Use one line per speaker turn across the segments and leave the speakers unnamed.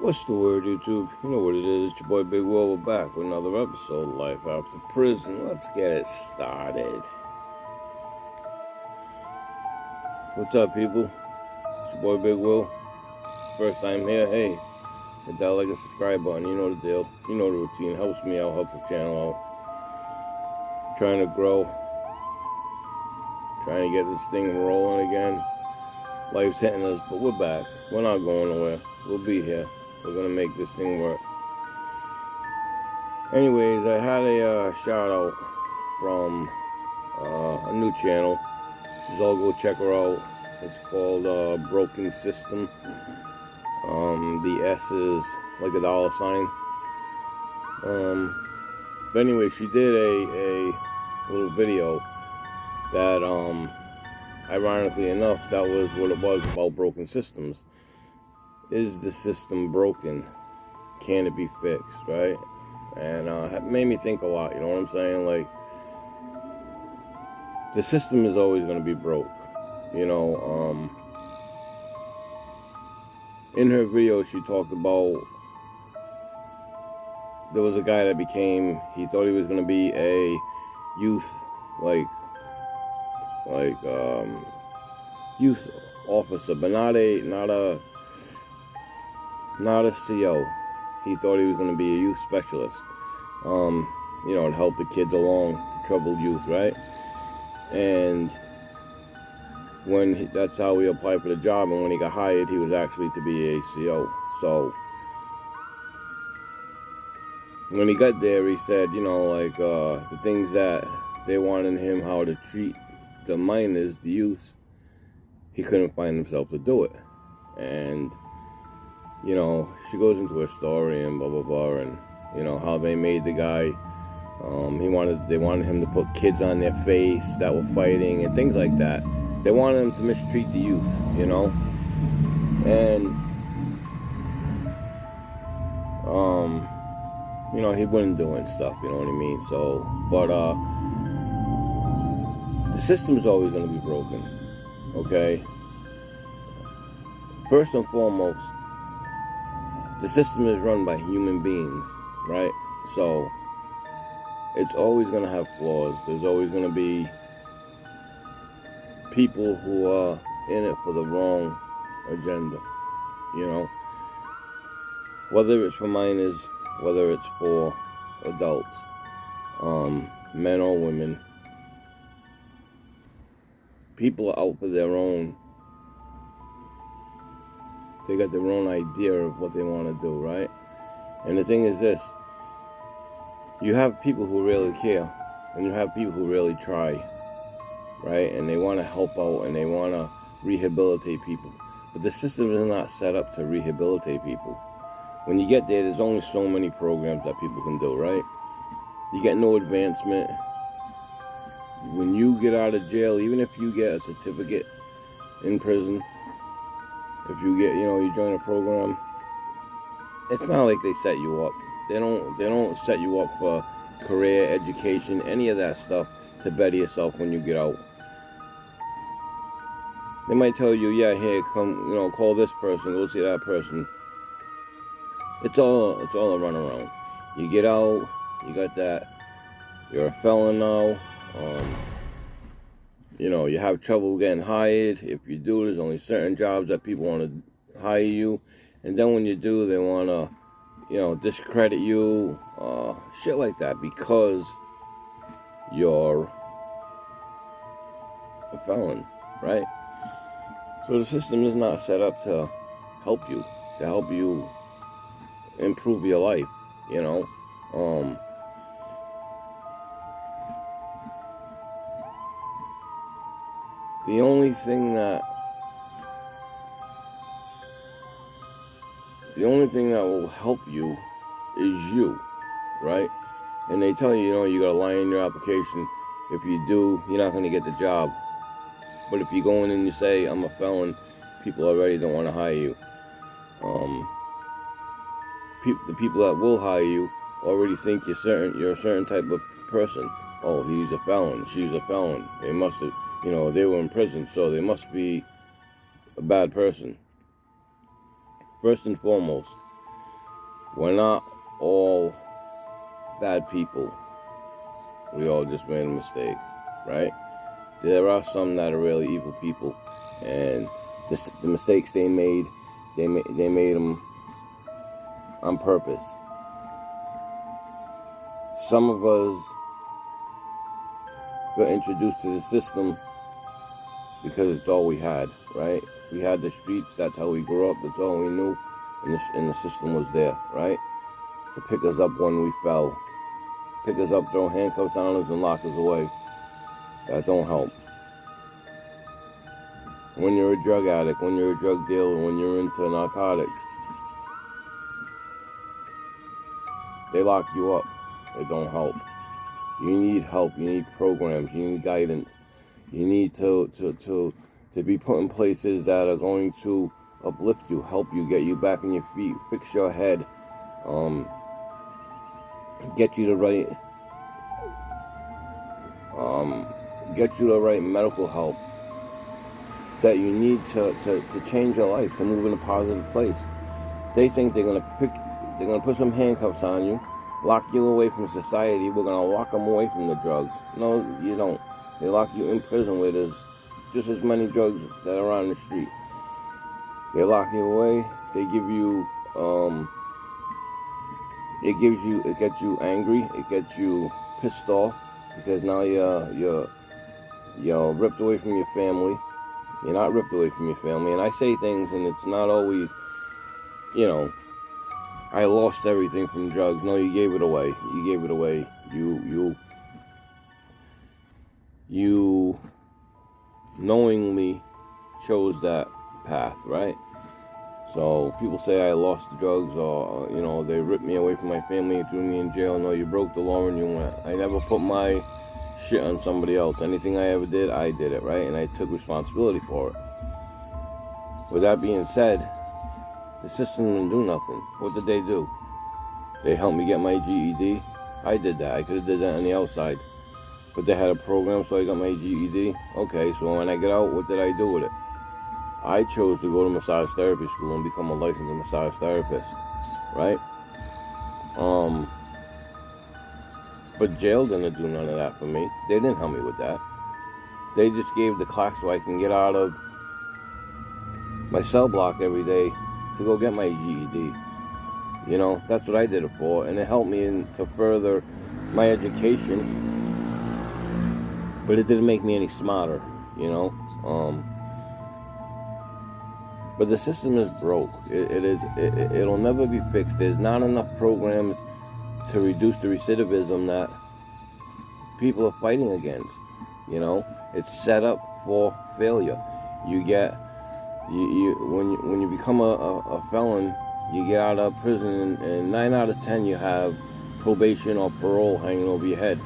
What's the word, YouTube? You know what it is. It's your boy Big Will. We're back with another episode of Life After Prison. Let's get it started. What's up, people? It's your boy Big Will. First time here. Hey, hit that like and subscribe button. You know the deal. You know the routine. Helps me out. Helps the channel out. Trying to grow. Trying to get this thing rolling again. Life's hitting us, but we're back. We're not going nowhere. We'll be here. We're going to make this thing work. Anyways, I had a shout out from a new channel. Just all go check her out. It's called Broken System. The S is like a dollar sign. But anyway, she did a little video that, ironically enough, that was what it was about broken systems. Is the system broken? Can it be fixed, right? And it made me think a lot, you know what I'm saying? Like, the system is always going to be broke, you know. In her video, she talked about there was a guy that he thought he was going to be a youth, youth officer, but not a CO. He thought he was going to be a youth specialist, you know, to help the kids along, the troubled youth, right? And that's how he applied for the job, and when he got hired, he was actually to be a CO. So when he got there, he said, you know, like, the things that they wanted him how to treat the minors, the youth, he couldn't find himself to do it. And you know, she goes into her story and blah blah blah, and you know how they made the guy. They wanted him to put kids on their face that were fighting and things like that. They wanted him to mistreat the youth, you know, and you know, he wouldn't do it and stuff. You know what I mean? So, but the system's always going to be broken. Okay. First and foremost, the system is run by human beings, right? So it's always going to have flaws. There's always going to be people who are in it for the wrong agenda, you know? Whether it's for minors, whether it's for adults, men or women, people are out for their own. They got their own idea of what they want to do, right? And the thing is this. You have people who really care, and you have people who really try, right? And they want to help out, and they want to rehabilitate people. But the system is not set up to rehabilitate people. When you get there's only so many programs that people can do, right? You get no advancement. When you get out of jail, even if you get a certificate in prison, if you get, you know, you join a program, it's not like they set you up. They don't set you up for career, education, any of that stuff to better yourself when you get out. They might tell you, yeah, here, come, you know, call this person, go see that person. It's all a runaround. You get out, you got that, you're a felon now. You know, you have trouble getting hired. If you do, there's only certain jobs that people want to hire you. And then when you do, they want to, you know, discredit you, shit like that, because you're a felon, right? So the system is not set up to help you improve your life, you know. The only thing that will help you is you, right? And they tell you, you know, you gotta lie in your application. If you do, you're not gonna get the job. But if you go in and you say, I'm a felon, people already don't want to hire you. The people that will hire you already think you're a certain type of person. Oh, he's a felon, she's a felon. They must have, you know, they were in prison, so they must be a bad person. First and foremost, We're not all bad people. We all just made a mistake, right? There are some that are really evil people, and the mistakes they made them on purpose. Some of us got introduced to the system because it's all we had, right? We had the streets, that's how we grew up, that's all we knew, and the system was there, right? To pick us up when we fell. Pick us up, throw handcuffs on us, and lock us away. That don't help. When you're a drug addict, when you're a drug dealer, when you're into narcotics, they lock you up. It don't help. You need help. You need programs. You need guidance. You need to be put in places that are going to uplift you, help you, get you back on your feet, fix your head, get you the right medical help that you need to change your life, to move in a positive place. They think they're gonna put some handcuffs on you, lock you away from society. We're gonna lock them away from the drugs. No, you don't. They lock you in prison where there's just as many drugs that are on the street. They lock you away. They give you, it gets you angry. It gets you pissed off because now you're ripped away from your family. You're not ripped away from your family. And I say things, and it's not always, I lost everything from drugs. No, you gave it away. You gave it away. You knowingly chose that path, right? So people say I lost the drugs, or they ripped me away from my family and threw me in jail. No, you broke the law and you went. I never put my shit on somebody else. Anything I ever did, I did it, right? And I took responsibility for it. With that being said, the system didn't do nothing. What did they do? They helped me get my GED. I did that. I could have did that on the outside. But they had a program, so I got my GED. Okay, so when I get out, what did I do with it? I chose to go to massage therapy school and become a licensed massage therapist, right? But jail didn't do none of that for me. They didn't help me with that. They just gave the clock so I can get out of my cell block every day to go get my GED. That's what I did it for, and it helped me to further my education. But it didn't make me any smarter, But the system is broke. It'll never be fixed. There's not enough programs to reduce the recidivism that people are fighting against. It's set up for failure. When you become a felon, you get out of prison, and 9 out of 10 you have probation or parole hanging over your head.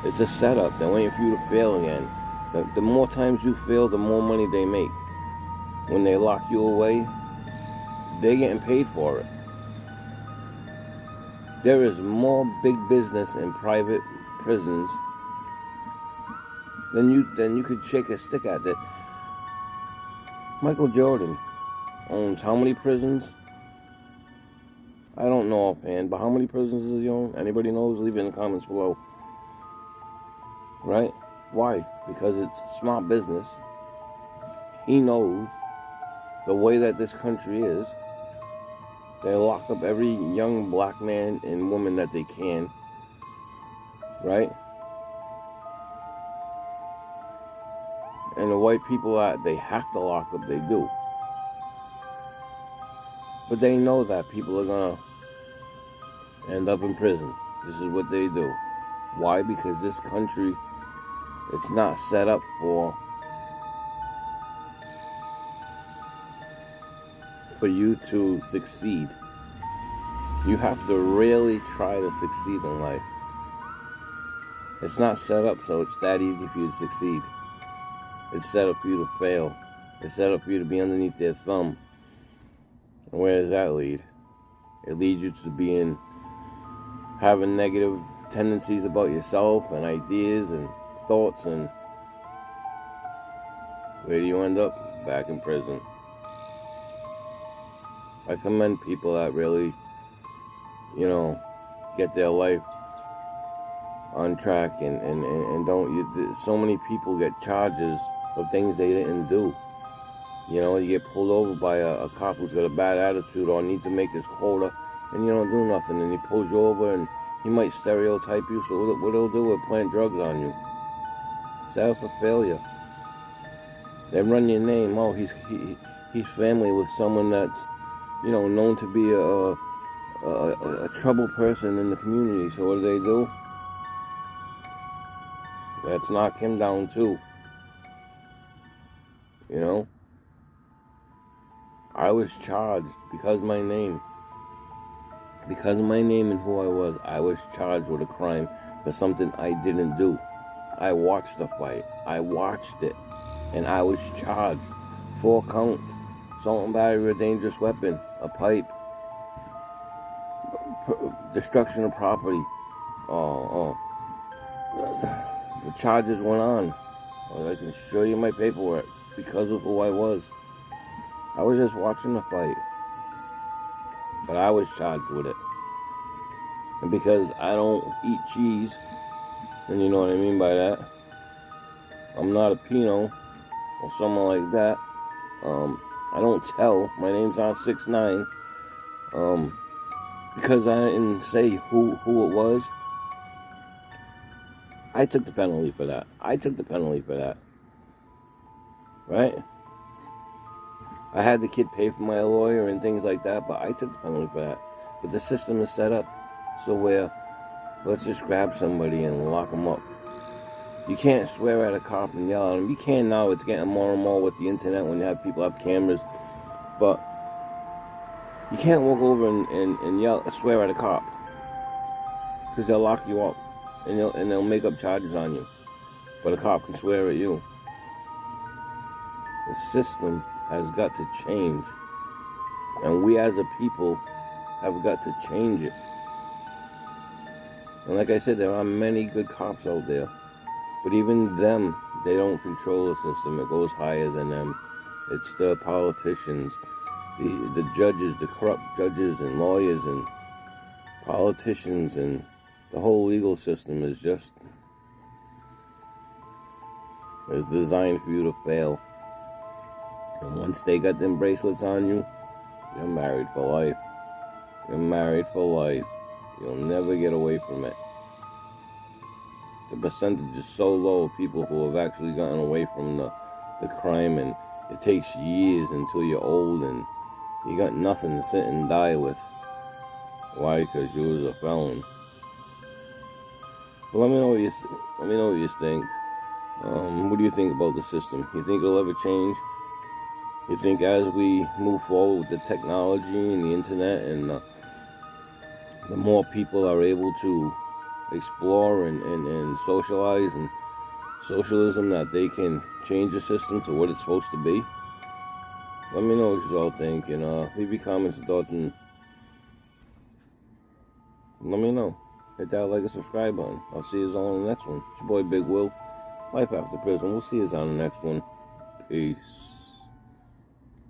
It's a setup. They're waiting for you to fail again. The more times you fail, the more money they make. When they lock you away, they're getting paid for it. There is more big business in private prisons than you could shake a stick at. That Michael Jordan owns how many prisons? I don't know offhand, but how many prisons does he own? Anybody knows? Leave it in the comments below. Right? Why? Because it's smart business. He knows the way that this country is. They lock up every young black man and woman that they can. Right? And the white people that they have to lock up, they do. But they know that people are gonna end up in prison. This is what they do. Why? Because this country, it's not set up for you to succeed. You have to really try to succeed in life. It's not set up so it's that easy for you to succeed. It's set up for you to fail. It's set up for you to be underneath their thumb. And where does that lead? It leads you to having negative tendencies about yourself and ideas and thoughts, and where do you end up? Back in prison. I commend people that really you know, get their life on track, and don't. So many people get charges of things they didn't do. You know, you get pulled over by a cop who's got a bad attitude or needs to make his quota, and you don't do nothing, and he pulls you over, and he might stereotype you. So what he'll do is plant drugs on you. Set up a failure. They run your name. Oh, he's family with someone that's, you know, known to be a troubled person in the community. So what do? Let's knock him down too. You know? I was charged because of my name. Because of my name and who I was charged with a crime for something I didn't do. I watched the fight. I watched it. And I was charged. 4 counts. Assault and battery with a dangerous weapon. A pipe. Destruction of property. The charges went on. I can show you my paperwork because of who I was. I was just watching the fight. But I was charged with it. And because I don't eat cheese, and you know what I mean by that, I'm not a Pinot or someone like that. I don't tell. My name's not 6ix9ine. Because I didn't say who it was, I took the penalty for that. Right? I had the kid pay for my lawyer and things like that, but I took the penalty for that. But the system is set up so where, let's just grab somebody and lock them up. You can't swear at a cop and yell at him. You can now. It's getting more and more with the internet when you have people have cameras. But you can't walk over and yell, swear at a cop. Because they'll lock you up. And they'll make up charges on you. But a cop can swear at you. The system has got to change. And we as a people have got to change it. And like I said, there are many good cops out there. But even them, they don't control the system. It goes higher than them. It's the politicians, the judges, the corrupt judges and lawyers and politicians, and the whole legal system is just is designed for you to fail. And once they got them bracelets on you, you're married for life. You're married for life. You'll never get away from it. The percentage is so low of people who have actually gotten away from the crime, and it takes years until you're old and you got nothing to sit and die with. Why? Because you was a felon. But let me know what you think. What do you think about the system? You think it'll ever change? You think as we move forward with the technology and the internet, and the more people are able to explore and socialize and socialism, that they can change the system to what it's supposed to be? Let me know what you all think, and leave your comments and thoughts, and let me know. Hit that like and subscribe button. I'll see you all on the next one. It's your boy Big Will. Life After Prison. We'll see you on the next one. Peace.